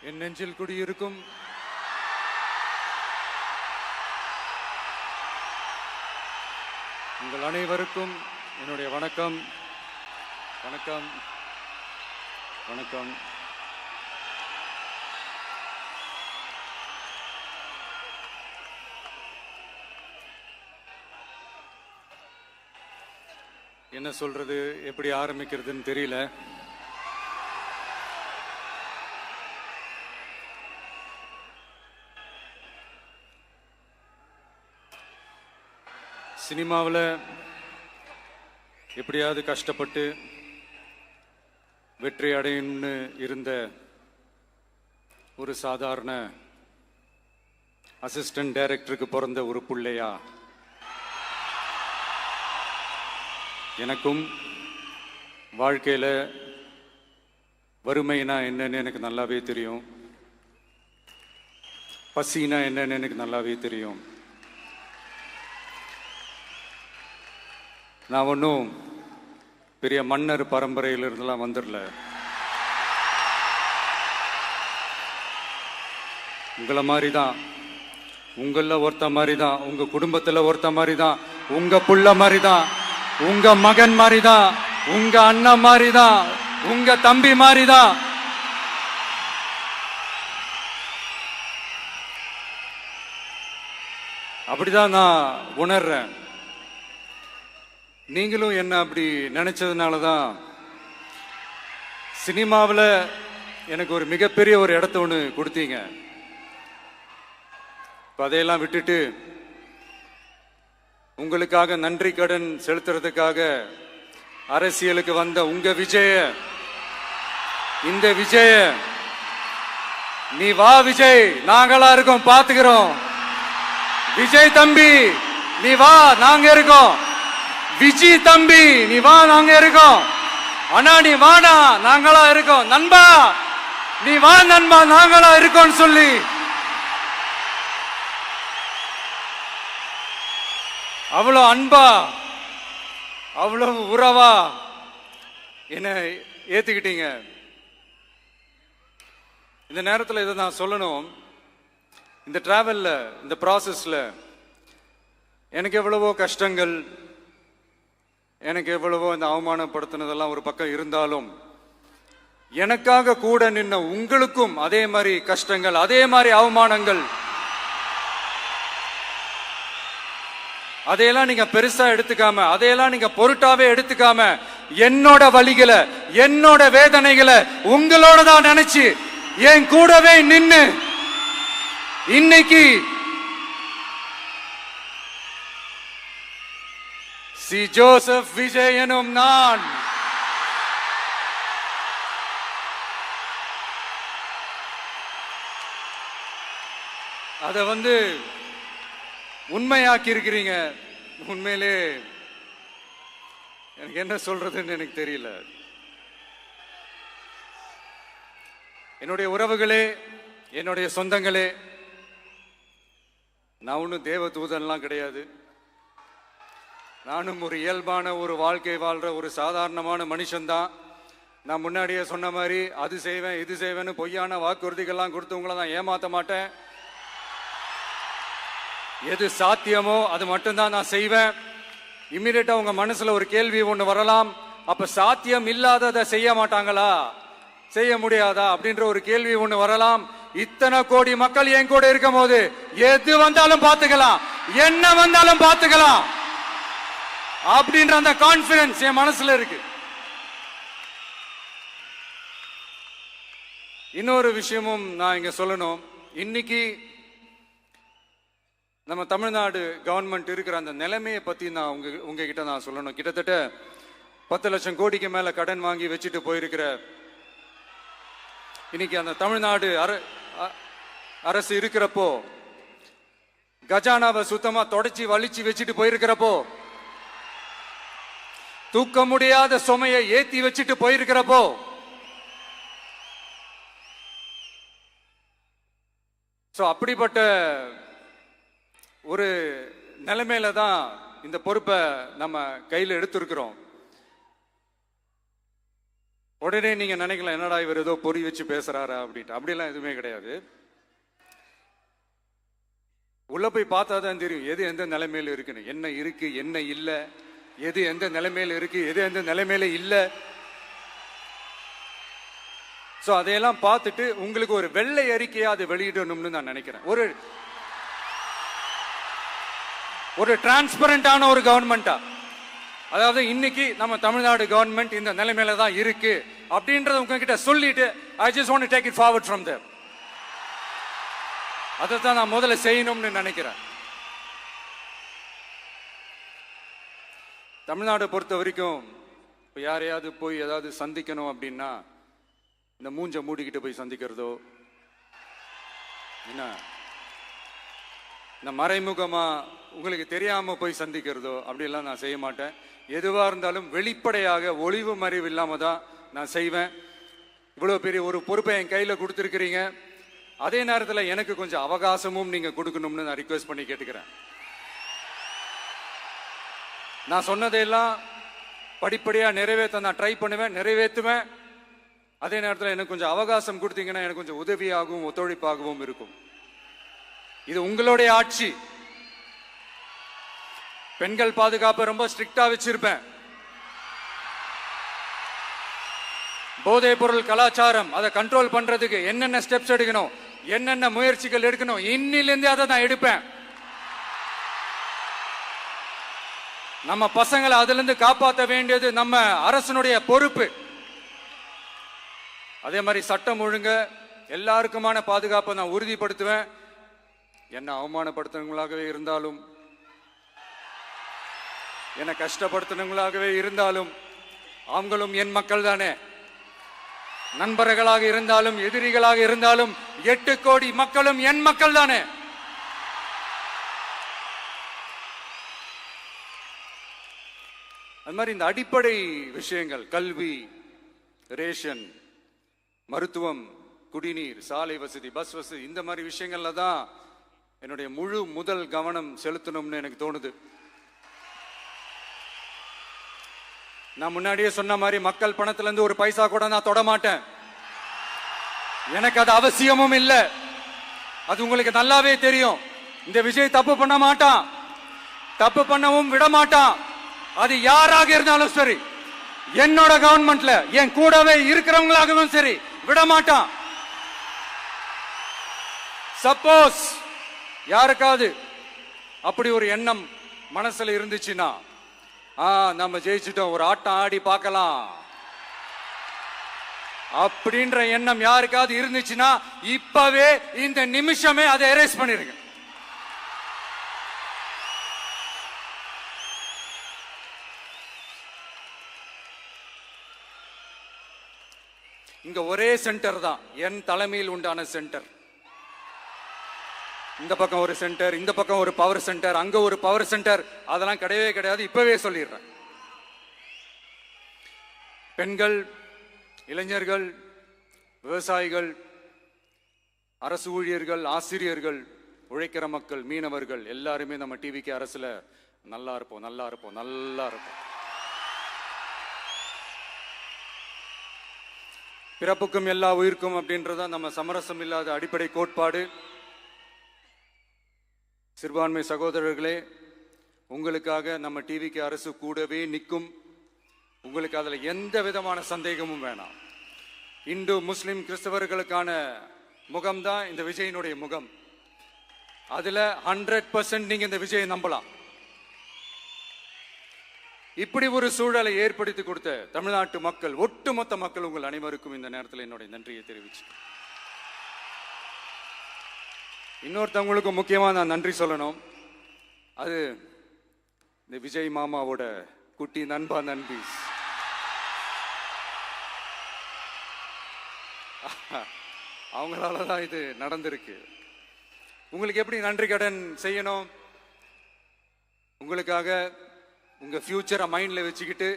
என் நெஞ்சில் குடியிருக்கும் உங்கள் அனைவருக்கும் என்னுடைய வணக்கம். வணக்கம் வணக்கம். என்ன சொல்றது, எப்படி ஆரம்பிக்கிறதுன்னு தெரியல. சினிமாவில் எப்படியாவது கஷ்டப்பட்டு வெற்றி அடையணும்னு இருந்த ஒரு சாதாரண அசிஸ்டன்ட் டைரக்டருக்கு பிறந்த ஒரு பிள்ளையா எனக்கும் வாழ்க்கையில் வறுமைனா என்னன்னு எனக்கு நல்லாவே தெரியும், பசினா என்னன்னு எனக்கு நல்லாவே தெரியும். நான் ஒன்றும் பெரிய மன்னர் பரம்பரையிலிருந்தெல்லாம் வந்துடல. உங்களை மாதிரி தான், உங்களில் ஒருத்த மாதிரி தான், உங்க குடும்பத்தில் ஒருத்த மாதிரி தான், உங்க புள்ள மாதிரி தான், உங்க மகன் மாதிரி தான், உங்க அண்ணன் மாதிரி தான், உங்க தம்பி மாதிரி தான். அப்படிதான் நான் உணர்றேன். நீங்களும் என்ன அப்படி நினைச்சதுனால தான் சினிமாவில் எனக்கு ஒரு மிகப்பெரிய ஒரு இடத்த ஒன்று கொடுத்தீங்க. இப்போ அதையெல்லாம் விட்டுட்டு உங்களுக்காக நன்றி கடன் செலுத்துறதுக்காக அரசியலுக்கு வந்த உங்க விஜய, இந்த விஜய, நீ வா விஜய், நாங்களா இருக்கோம், பாத்துக்கிறோம். விஜய் தம்பி நீ வா, நாங்க இருக்கோம். விஜய் தம்பி நீ வா, நாங்க இருக்கோம். அண்ணா நீ வாடா, நாங்களா இருக்கோம். நண்பா நீ வா நண்பா, நாங்களா இருக்கோம் சொல்லி அவ்வளவு அன்பா, அவ்வளவு உறவா என்ன ஏத்துக்கிட்டீங்க. இந்த நேரத்தில் இதை நான் சொல்லணும். இந்த டிராவல்ல, இந்த ப்ராசஸ்ல எனக்கு எவ்வளவோ கஷ்டங்கள், எனக்கு எவ்வளவோ இந்த அவமானப்படுத்தினதெல்லாம் ஒரு பக்கம் இருந்தாலும், எனக்காக கூட நின்ன உங்களுக்கும் அதே மாதிரி கஷ்டங்கள், அதே மாதிரி அவமானங்கள், அதையெல்லாம் நீங்க பெருசா எடுத்துக்காம, அதையெல்லாம் நீங்க பொருட்டாவே எடுத்துக்காம, என்னோட வலிகளை, என்னோட வேதனைகளை உங்களோட தான் நினைச்சு என் கூடவே நின்னு இன்னைக்கு சி ஜோசப் விஜய் எனும் நான் அத உண்மையாக்கி இருக்கிறீங்க. உண்மையிலே எனக்கு என்ன சொல்றதுன்னு எனக்கு தெரியல. என்னுடைய உறவுகளே, என்னுடைய சொந்தங்களே, நான் ஒன்றும் தேவ தூதன்லாம் கிடையாது. நானும் ஒரு இயல்பான ஒரு வாழ்க்கை வாழ்ற ஒரு சாதாரணமான மனுஷன்தான். நான் முன்னாடியே சொன்ன மாதிரி அது செய்வேன் இது செய்வேன்னு பொய்யான வாக்குறுதிகள்லாம் கொடுத்து உங்களை நான் ஏமாற்ற மாட்டேன். எது சாத்தியமோ அது மட்டும்தான் நான் செய்வேன். இம்மிடியட்டா உங்க மனசுல ஒரு கேள்வி ஒன்று வரலாம், அப்ப சாத்தியம் இல்லாததை செய்ய மாட்டாங்களா, செய்ய முடியாதா அப்படின்ற ஒரு கேள்வி ஒன்று வரலாம். இத்தனை கோடி மக்கள் என் கூட இருக்கும் போது எது வந்தாலும் பார்த்துக்கலாம், என்ன வந்தாலும் பார்த்துக்கலாம் அப்படின்ற அந்த கான்பிடன்ஸ் என் மனசுல இருக்கு. இன்னொரு விஷயமும் நான் இங்க சொல்லணும். இன்னைக்கு நம்ம தமிழ்நாடு கவர்மெண்ட் இருக்கிற அந்த நிலைமையை பத்தி நான் உங்ககிட்ட நான் சொல்லணும். கிட்டத்தட்ட 10 லட்சம் கோடிக்கு மேல கடன் வாங்கி வச்சுட்டு போயிருக்கிற இன்னைக்கு அந்த தமிழ்நாடு அரசு இருக்கிறப்போ, கஜானாவை சுத்தமா தொடச்சி வலிச்சு வச்சுட்டு போயிருக்கிறப்போ, தூக்க முடியாத சுமையை ஏத்தி வச்சுட்டு போயிருக்கிறப்போ, அப்படிப்பட்ட ஒரு நிலைமையில தான் இந்த பொறுப்பை நம்ம கையில் எடுத்திருக்கிறோம். உடனே உடனே நீங்க நினைக்கலாம், என்னடா இவர் ஏதோ பொறி வச்சு பேசுறாரா அப்படின்ட்டு. அப்படிலாம் எதுவுமே கிடையாது. உள்ள போய் பார்த்தா தான் தெரியும் எது எந்த நிலைமையில இருக்குன்னு, என்ன இருக்கு என்ன இல்லை, எது எந்த நிலைமையில இருக்கு எது எந்த நிலைமையில இல்லை. ஸோ அதையெல்லாம் பார்த்துட்டு உங்களுக்கு ஒரு வெள்ளை அறிக்கையா அதை வெளியிடணும்னு நான் நினைக்கிறேன். ஒரு டிரான்ஸ்பரண்டான ஒரு கவர்மெண்டா, அதாவது இன்னைக்கு நம்ம தமிழ்நாடு கவர்மெண்ட் இந்த நிலைமையில தான் இருக்கு அப்படின்றத உங்ககிட்ட சொல்லிட்டு I just want to take it forward from there. அதை தான் நான் முதல்ல செய்யணும்னு நினைக்கிறேன். தமிழ்நாடு பொறுத்த வரைக்கும் இப்போ யாரையாவது போய் ஏதாவது சந்திக்கணும் அப்படின்னா இந்த மூஞ்ச மூடிக்கிட்டு போய் சந்திக்கிறதோ, என்ன இந்த மறைமுகமா உங்களுக்கு தெரியாம போய் சந்திக்கிறதோ அப்படிலாம் நான் செய்ய மாட்டேன். எதுவா இருந்தாலும் வெளிப்படையாக ஒளிவு மறைவு இல்லாம தான் நான் செய்வேன். இவ்வளவு பெரிய ஒரு பொறுப்பை என் கையில கொடுத்துருக்கிறீங்க, அதே நேரத்தில் எனக்கு கொஞ்சம் அவகாசமும் நீங்க கொடுக்கணும்னு நான் ரிக்வெஸ்ட் பண்ணி கேட்டுக்கிறேன். நான் சொன்னதையெல்லாம் படிப்படியா நிறைவேற்ற நான் ட்ரை பண்ணுவேன், நிறைவேற்றுவேன். அதே நேரத்தில் எனக்கு கொஞ்சம் அவகாசம் கொடுத்தீங்கன்னா எனக்கு கொஞ்சம் உதவியாகவும் ஒத்துழைப்பாகவும் இருக்கும். இது உங்களுடைய ஆட்சி. பெண்கள் பாதுகாப்பை ரொம்ப ஸ்ட்ரிக்டா வச்சிருப்பேன். போதைப் பொருள் கலாச்சாரம் அதை கண்ட்ரோல் பண்றதுக்கு என்னென்ன ஸ்டெப்ஸ் எடுக்கணும், என்னென்ன முயற்சிகள் எடுக்கணும், இன்னிலிருந்தே அதை நான் எடுப்பேன். நம்ம பசங்களை அதுல இருந்து காப்பாற்ற வேண்டியது நம்ம அரசனுடைய பொறுப்பு. அதே மாதிரி சட்டம் ஒழுங்க எல்லாருக்குமான பாதுகாப்பை நான் உறுதிப்படுத்துவேன். என்ன அவமானப்படுத்தினவங்களாகவே இருந்தாலும், என்ன கஷ்டப்படுத்தினவங்களாகவே இருந்தாலும், அவங்களும் என் மக்கள் தானே. நண்பர்களாக இருந்தாலும் எதிரிகளாக இருந்தாலும் 8 கோடி மக்களும் என் மக்கள் தானே. அது மாதிரி இந்த அடிப்படை விஷயங்கள், கல்வி, ரேஷன், மருத்துவம், குடிநீர், சாலை வசதி, பஸ் வசதி, இந்த மாதிரி விஷயங்கள்ல தான் என்னுடைய முதல் கவனம் செலுத்தணும்னு எனக்கு தோணுது. நான் முன்னாடியே சொன்ன மாதிரி மக்கள் பணத்துல இருந்து ஒரு பைசா கூட நான் தொட மாட்டேன். எனக்கு அது அவசியமும் இல்லை. அது உங்களுக்கு நல்லாவே தெரியும். இந்த விஜய் தப்பு பண்ண மாட்டான், தப்பு பண்ணவும் விட மாட்டான். அது யாராக இருந்தாலும் சரி, என்னோட கவர்மெண்ட்ல என் கூடவே இருக்கிறவங்களாகவும் சரி, விட மாட்டான். சப்போஸ் யாருக்காவது அப்படி ஒரு எண்ணம் மனசுல இருந்துச்சுன்னா, நம்ம ஜெயிச்சிட்டோம், ஒரு ஆட்டம் ஆடி பார்க்கலாம் அப்படின்ற எண்ணம் யாருக்காவது இருந்துச்சுன்னா இப்பவே இந்த நிமிஷமே அதை எரேஸ் பண்ணிருங்க. இங்க ஒரே சென்டர் தான், என் தலைமையில் உண்டான சென்டர். இந்த பக்கம் ஒரு சென்டர், இந்த பக்கம் ஒரு பவர் சென்டர், அங்க ஒரு பவர் சென்டர், அதெல்லாம் கிடையவே கிடையாது. இப்பவே சொல்லிடுறேன். பெண்கள், இளைஞர்கள், விவசாயிகள், அரசு ஊழியர்கள், ஆசிரியர்கள், உழைக்கிற மக்கள், மீனவர்கள் எல்லாருமே நம்ம டிவிக்கு அரசுல நல்லா இருப்போம், நல்லா இருப்போம், நல்லா இருப்போம். பிறப்புக்கும் எல்லா உயிர்க்கும் அப்படின்றத நம்ம சமரசம் இல்லாத அடிப்படை கோட்பாடு. சிறுபான்மை சகோதரர்களே, உங்களுக்காக நம்ம டிவிக்கு அரசு கூடவே நிற்கும். உங்களுக்கு அதுல எந்த விதமான சந்தேகமும் வேணாம். இந்து, முஸ்லிம், கிறிஸ்தவர்களுக்கான முகம்தான் இந்த விஜயினுடைய முகம். அதுல 100% நீங்க இந்த விஜயை நம்பலாம். இப்படி ஒரு சூழலை ஏற்படுத்தி கொடுத்த தமிழ்நாட்டு மக்கள், ஒட்டுமொத்த மக்கள், உங்கள் அனைவருக்கும் இந்த நேரத்தில் என்னுடைய நன்றியை தெரிவிச்சு, இன்னொருத்தவங்களுக்கு முக்கியமா நான் நன்றி சொல்லணும். அது இந்த விஜய் மாமாவோட குட்டி நண்பா, நண்பி. அவங்களாலதான் இது நடந்திருக்கு. உங்களுக்கு எப்படி நன்றி கடன் செய்யணும்? உங்களுக்காக உங்க ஃபியூச்சரை மைண்ட்ல வச்சுக்கிட்டு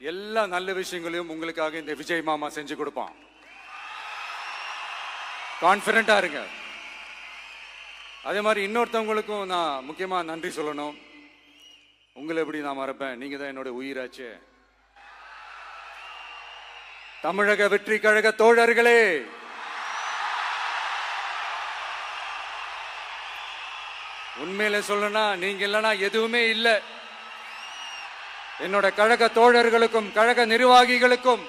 எல்லா நல்ல விஷயங்களையும் உங்களுக்காக இந்த விஜய் மாமா செஞ்சு கொடுப்பான். கான்பிடண்டா இருங்க. அதே மாதிரி இன்னொருத்தவங்களுக்கும் நான் முக்கியமா நன்றி சொல்லணும். உங்களை எப்படி நான் மறப்பேன்? நீங்க தான் என்னோட உயிராச்சே. தமிழக வெற்றி கழக தோழர்களே, உண்மையில சொல்லனா நீங்க இல்லனா எதுவுமே இல்லை. என்னோட கழக தோழர்களுக்கும் கழக நிர்வாகிகளுக்கும்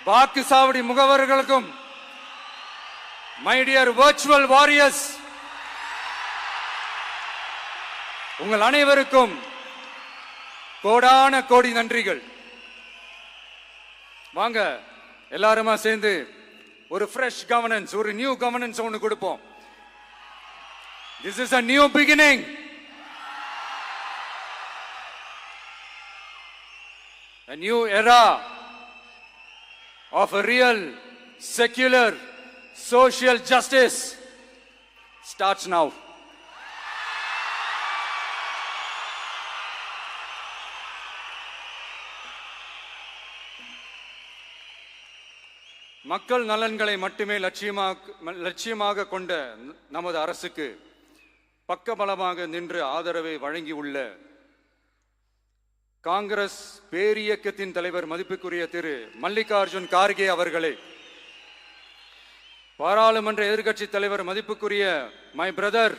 வாக்கு சாவடி முகவர்களுக்கும், மை டியர் வர்ச்சுவல் வாரியர்ஸ், உங்கள் அனைவருக்கும் கோடான கோடி நன்றிகள். வாங்க எல்லாருமா சேர்ந்து ஒரு ஃப்ரெஷ் கவர்னன்ஸ், ஒரு நியூ கவர்னன்ஸ் ஒன்று கொடுப்போம். This is a new beginning. A new era of a real, secular, social justice starts now. மக்கள் நலன்களை மட்டுமே லட்சியமாக கொண்ட நமது அரசுக்கு பக்கபலமாக நின்று ஆதரவை வழங்கியுள்ள காங்கிரஸ் பேரியக்கத்தின் தலைவர் மதிப்புக்குரிய திரு மல்லிகார்ஜுன் கார்கே அவர்களே, பாராளுமன்ற எதிர்க்கட்சி தலைவர் மதிப்புக்குரிய மை பிரதர்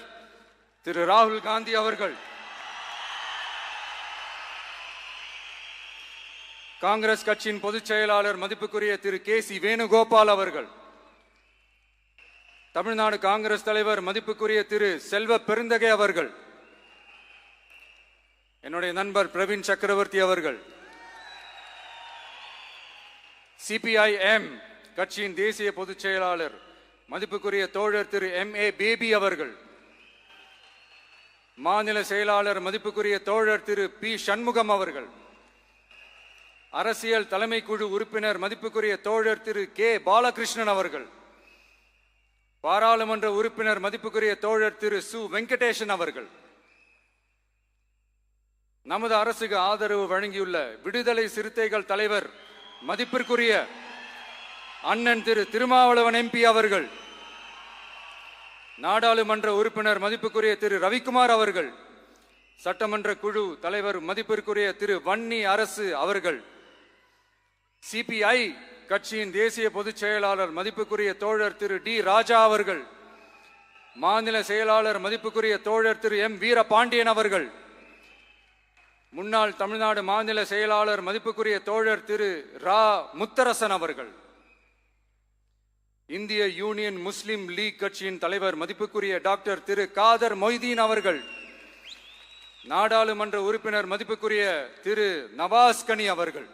திரு ராகுல் காந்தி அவர்கள், காங்கிரஸ் கட்சியின் பொதுச் செயலாளர் மதிப்புக்குரிய திரு கே.சி. வேணுகோபால் அவர்கள், தமிழ்நாடு காங்கிரஸ் தலைவர் மதிப்புக்குரிய திரு செல்வ பெருந்தகை அவர்கள், என்னுடைய நண்பர் பிரவீன் சக்கரவர்த்தி அவர்கள், சிபிஐஎம் கட்சியின் தேசிய பொதுச் செயலாளர் மதிப்புக்குரிய தோழர் திரு M.A. பேபி அவர்கள், மாநில செயலாளர் மதிப்புக்குரிய தோழர் திரு பி. சண்முகம் அவர்கள், அரசியல் தலைமை குழு உறுப்பினர் மதிப்புக்குரிய தோழர் திரு கே. பாலகிருஷ்ணன் அவர்கள், பாராளுமன்ற உறுப்பினர் மதிப்புக்குரிய தோழர் திரு சு. வெங்கடேசன் அவர்கள், நமது அரசுக்கு ஆதரவு வழங்கியுள்ள விடுதலை சிறுத்தைகள் தலைவர் மதிப்பிற்குரிய அண்ணன் திரு திருமாவளவன் MP அவர்கள், நாடாளுமன்ற உறுப்பினர் மதிப்புக்குரிய திரு ரவிக்குமார் அவர்கள், சட்டமன்ற குழு தலைவர் மதிப்பிற்குரிய திரு வன்னி அரசு அவர்கள், சிபிஐ கட்சியின் தேசிய பொதுச் செயலாளர் மதிப்புக்குரிய தோழர் திரு டி. ராஜா அவர்கள், மாநில செயலாளர் மதிப்புக்குரிய தோழர் திரு M. வீரபாண்டியன் அவர்கள், முன்னாள் தமிழ்நாடு மாநில செயலாளர் மதிப்புக்குரிய தோழர் திரு ரா. முத்தரசன் அவர்கள், இந்திய யூனியன் முஸ்லிம் லீக் கட்சியின் தலைவர் மதிப்புக்குரிய டாக்டர் திரு காதர் மொய்தீன் அவர்கள், நாடாளுமன்ற உறுப்பினர் மதிப்புக்குரிய திரு நவாஸ் கனி அவர்கள்,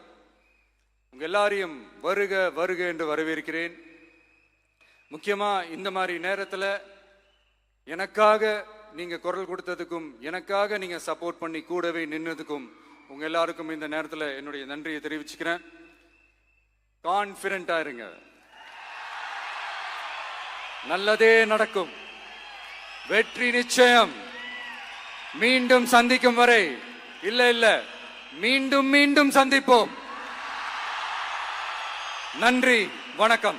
உங்க எல்லாரையும் வருக வருக என்று வரவேற்கிறேன். முக்கியமா இந்த மாதிரி நேரத்தில் எனக்காக நீங்க குரல் கொடுத்ததுக்கும், எனக்காக நீங்க சப்போர்ட் பண்ணி கூடவே நின்னதுக்கும் உங்க எல்லாருக்கும் இந்த நேரத்தில் என்னுடைய நன்றியை தெரிவிச்சுக்கிறேன். கான்பிடண்டா இருங்க, நல்லதே நடக்கும், வெற்றி நிச்சயம். மீண்டும் சந்திக்கும் வரை, இல்ல மீண்டும் மீண்டும் சந்திப்போம். நன்றி, வணக்கம்.